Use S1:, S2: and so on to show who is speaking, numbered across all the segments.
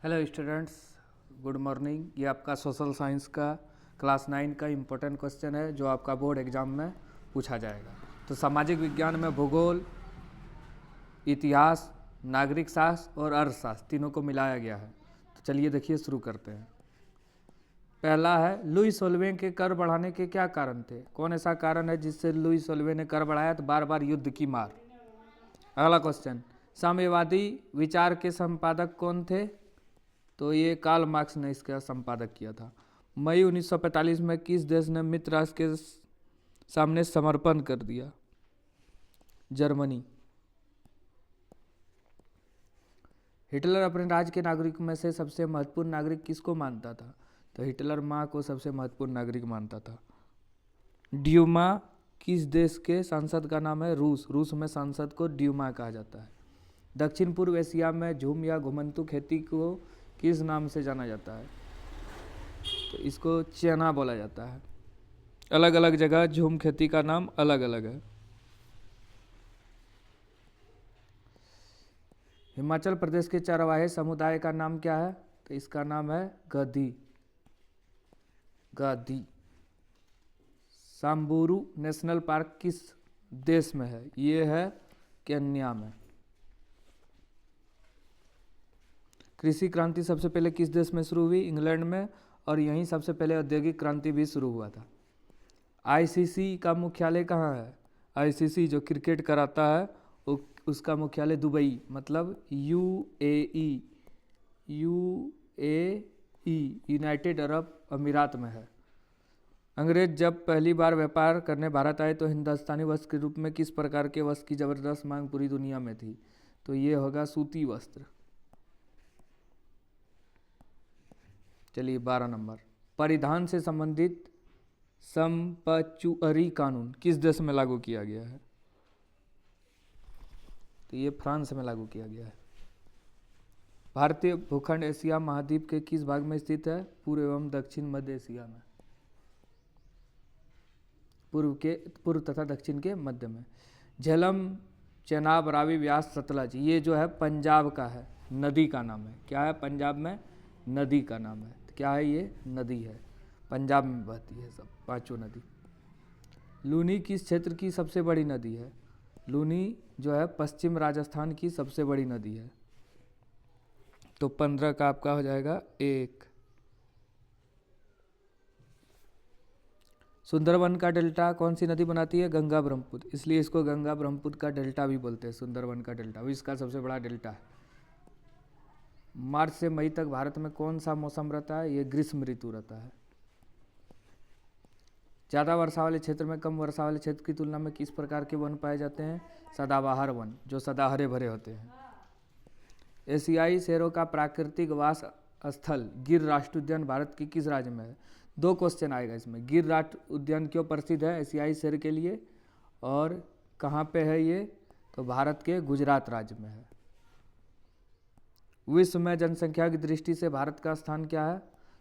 S1: Hello students, good morning. ये आपका social science का क्लास 9 का इम्पोर्टेंट क्वेश्चन है जो आपका बोर्ड एग्जाम में पूछा जाएगा। तो सामाजिक विज्ञान में भूगोल, इतिहास, नागरिक शास्त्र और अर्थशास्त्र तीनों को मिलाया गया है। तो चलिए देखिए, शुरू करते हैं। पहला है, लुई सोल्वे के कर बढ़ाने के क्या कारण थे? कौन ऐसा कारण है जिससे लुई सोल्वे ने कर बढ़ाया? तो बार बार युद्ध की मार। अगला क्वेश्चन, साम्यवादी विचार के संपादक कौन थे? तो ये कार्ल मार्क्स ने इसका संपादक किया था। मई 1945 में किस देश ने मित्र राष्ट्र के सामने समर्पण कर दिया? जर्मनी। हिटलर अपने राज्य के नागरिकों में से सबसे महत्वपूर्ण नागरिक किसको मानता था? तो हिटलर माँ को सबसे महत्वपूर्ण नागरिक मानता था। ड्यूमा किस देश के सांसद का नाम है? रूस। रूस में सांसद को ड्यूमा कहा जाता है। दक्षिण पूर्व एशिया में झूम या घुमंतू खेती को किस नाम से जाना जाता है? तो इसको चना बोला जाता है। अलग अलग जगह झूम खेती का नाम अलग अलग है। हिमाचल प्रदेश के चरवाहे समुदाय का नाम क्या है? तो इसका नाम है गद्दी। गद्दी। सांबुरू नेशनल पार्क किस देश में है? ये है केन्या में। कृषि क्रांति सबसे पहले किस देश में शुरू हुई? इंग्लैंड में। और यहीं सबसे पहले औद्योगिक क्रांति भी शुरू हुआ था। आईसीसी का मुख्यालय कहाँ है? आईसीसी जो क्रिकेट कराता है उसका मुख्यालय दुबई, मतलब यूएई, यूनाइटेड अरब अमीरात में है। अंग्रेज जब पहली बार व्यापार करने भारत आए तो हिंदुस्तानी वस्त्र के रूप में किस प्रकार के वस्त्र की जबरदस्त मांग पूरी दुनिया में थी? तो ये होगा सूती वस्त्र। चलिए 12 नंबर, परिधान से संबंधित संपचुअरी कानून किस देश में लागू किया गया है? तो ये फ्रांस में लागू किया गया है। भारतीय भूखंड एशिया महाद्वीप के किस भाग में स्थित है? पूर्व एवं दक्षिण मध्य एशिया में। पूर्व तथा दक्षिण के मध्य में। झेलम, चेनाब, रावी, व्यास, सतलज, ये जो है पंजाब का है, नदी का नाम है। क्या है? पंजाब में नदी का नाम है। तो क्या है? ये नदी है, पंजाब में बहती है सब पांचों नदी। लूनी किस क्षेत्र की सबसे बड़ी नदी है? लूनी जो है पश्चिम राजस्थान की सबसे बड़ी नदी है। तो 15 का आपका हो जाएगा 1। सुंदरवन का डेल्टा कौन सी नदी बनाती है? गंगा ब्रह्मपुत्र, इसलिए इसको गंगा ब्रह्मपुत्र का डेल्टा भी बोलते हैं। सुंदरवन का डेल्टा इसका सबसे बड़ा डेल्टा है। मार्च से मई तक भारत में कौन सा मौसम रहता है? ये ग्रीष्म ऋतु रहता है। ज़्यादा वर्षा वाले क्षेत्र में कम वर्षा वाले क्षेत्र की तुलना में किस प्रकार के वन पाए जाते हैं? सदाबहार वन, जो सदा हरे भरे होते हैं। एशियाई शेरों का प्राकृतिक वास स्थल गिर राष्ट्रीय उद्यान भारत के किस राज्य में है? 2 क्वेश्चन आएगा इसमें। गिर राष्ट्रीय उद्यान क्यों प्रसिद्ध है एशियाई शेर के लिए, और कहाँ पे है ये? तो भारत के गुजरात राज्य में है। विश्व में जनसंख्या की दृष्टि से भारत का स्थान क्या है?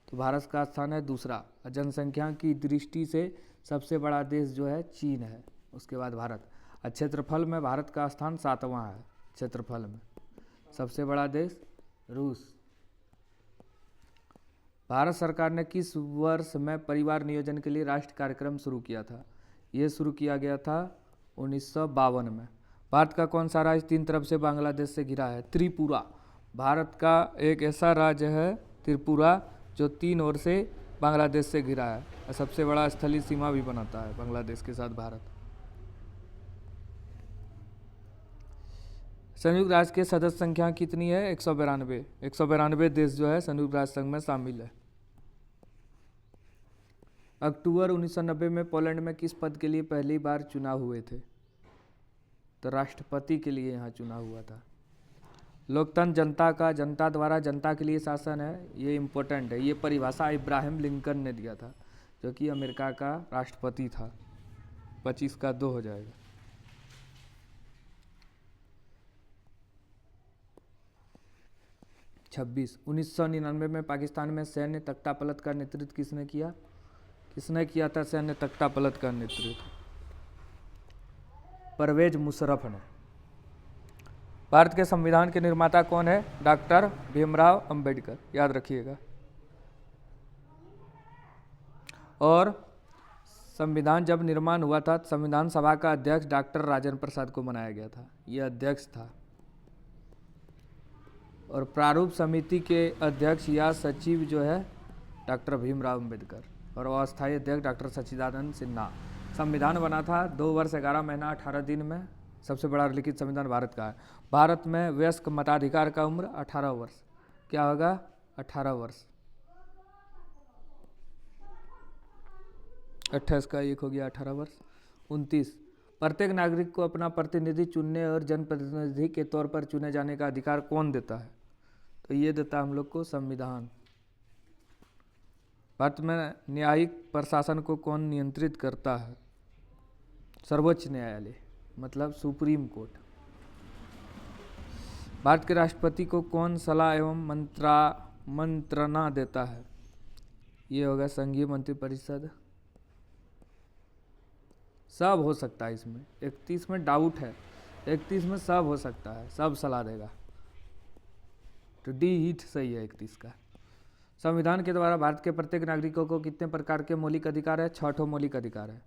S1: तो भारत का स्थान है दूसरा। जनसंख्या की दृष्टि से सबसे बड़ा देश जो है चीन है, उसके बाद भारत। और क्षेत्रफल में भारत का स्थान 7वां है। क्षेत्रफल में सबसे बड़ा देश रूस। भारत सरकार ने किस वर्ष में परिवार नियोजन के लिए राष्ट्रीय कार्यक्रम शुरू किया था? ये शुरू किया गया था 1952 में। भारत का कौन सा राज्य 3 तरफ से बांग्लादेश से घिरा है? त्रिपुरा। भारत का एक ऐसा राज्य है त्रिपुरा जो 3 ओर से बांग्लादेश से घिरा है और सबसे बड़ा स्थलीय सीमा भी बनाता है बांग्लादेश के साथ भारत। संयुक्त राष्ट्र के सदस्य संख्या कितनी है? 192। 192 देश जो है संयुक्त राष्ट्र संघ में शामिल है। अक्टूबर 1990 में पोलैंड में किस पद के लिए पहली बार चुनाव हुए थे? तो राष्ट्रपति के लिए यहाँ चुनाव हुआ था। लोकतंत्र जनता का, जनता द्वारा जनता के लिए शासन है, ये इम्पोर्टेंट है। ये परिभाषा इब्राहिम लिंकन ने दिया था, जो कि अमेरिका का राष्ट्रपति था। 25 का 2 हो जाएगा। छब्बीस, 1999 में पाकिस्तान में सैन्य तख्तापलट का नेतृत्व किसने किया? किसने किया था सैन्य तख्तापलट का नेतृत्व? परवेज मुशर्रफ ने। भारत के संविधान के निर्माता कौन है? डॉक्टर भीमराव अंबेडकर, याद रखिएगा। और संविधान जब निर्माण हुआ था, संविधान सभा का अध्यक्ष डॉक्टर राजेंद्र प्रसाद को बनाया गया था, यह अध्यक्ष था। और प्रारूप समिति के अध्यक्ष या सचिव जो है डॉक्टर भीमराव अंबेडकर, और अस्थायी अध्यक्ष डॉक्टर सच्चिदानंद सिन्हा। संविधान बना था 2 वर्ष 11 महीना 18 दिन में। सबसे बड़ा लिखित संविधान भारत का है। भारत में वयस्क मताधिकार का उम्र 18 वर्ष। क्या होगा? 18 वर्ष। 28 का 1 हो गया 18 वर्ष। 29, प्रत्येक नागरिक को अपना प्रतिनिधि चुनने और जनप्रतिनिधि के तौर पर चुने जाने का अधिकार कौन देता है? तो ये देता है हम लोग को संविधान। भारत में न्यायिक प्रशासन को कौन नियंत्रित करता है? सर्वोच्च न्यायालय, मतलब सुप्रीम कोर्ट। भारत के राष्ट्रपति को कौन सलाह एवं मंत्रणा देता है? ये होगा संघीय मंत्रिपरिषद। सब हो सकता है इसमें, 31 में डाउट है, 31 में सब हो सकता है, सब सलाह देगा। तो डी हिट सही है 31 का। संविधान के द्वारा भारत के प्रत्येक नागरिकों को कितने प्रकार के मौलिक अधिकार है? 6 मौलिक अधिकार है।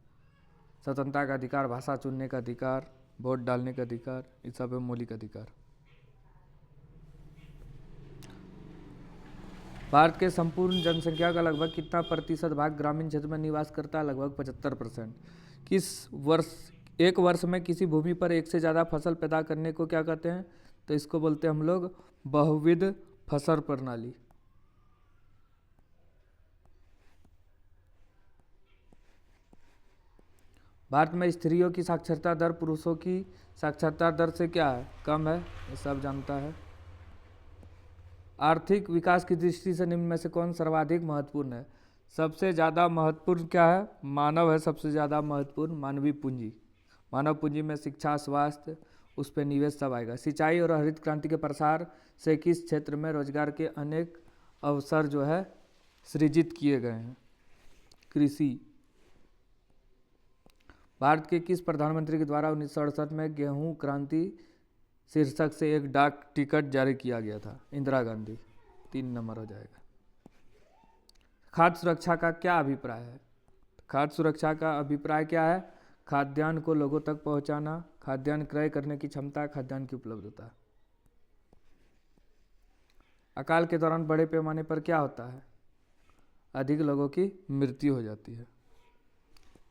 S1: स्वतंत्रता का अधिकार, भाषा चुनने का अधिकार, वोट डालने का अधिकार, ये सब है मौलिक अधिकार। भारत के संपूर्ण जनसंख्या का लगभग कितना प्रतिशत भाग ग्रामीण क्षेत्र में निवास करता है? लगभग 75%। किस वर्ष, एक वर्ष में किसी भूमि पर एक से ज़्यादा फसल पैदा करने को क्या कहते हैं? तो इसको बोलते हैं हम लोग बहुविध फसल प्रणाली। भारत में स्त्रियों की साक्षरता दर पुरुषों की साक्षरता दर से क्या है? कम है, ये सब जानता है। आर्थिक विकास की दृष्टि से निम्न में से कौन सर्वाधिक महत्वपूर्ण है? सबसे ज़्यादा महत्वपूर्ण क्या है? मानव है सबसे ज़्यादा महत्वपूर्ण, मानवीय पूंजी। मानव पूंजी में शिक्षा, स्वास्थ्य, उस पर निवेश सब आएगा। सिंचाई और हरित क्रांति के प्रसार से किस क्षेत्र में रोजगार के अनेक अवसर जो है सृजित किए गए हैं? कृषि। भारत के किस प्रधानमंत्री के द्वारा 1968 में गेहूं क्रांति शीर्षक से एक डाक टिकट जारी किया गया था? इंदिरा गांधी। 3 नंबर हो जाएगा। खाद्य सुरक्षा का क्या अभिप्राय है? खाद्य सुरक्षा का अभिप्राय क्या है? खाद्यान्न को लोगों तक पहुंचाना, खाद्यान्न क्रय करने की क्षमता, खाद्यान्न की उपलब्धता। अकाल के दौरान बड़े पैमाने पर क्या होता है? अधिक लोगों की मृत्यु हो जाती है।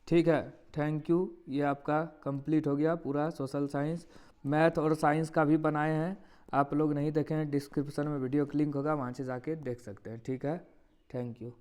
S1: ठीक है, थैंक यू। ये आपका कंप्लीट हो गया पूरा सोशल साइंस। मैथ और साइंस का भी बनाए हैं, आप लोग नहीं देखे हैं, डिस्क्रिप्शन में वीडियो का लिंक होगा, वहाँ से जाके देख सकते हैं। ठीक है, थैंक यू।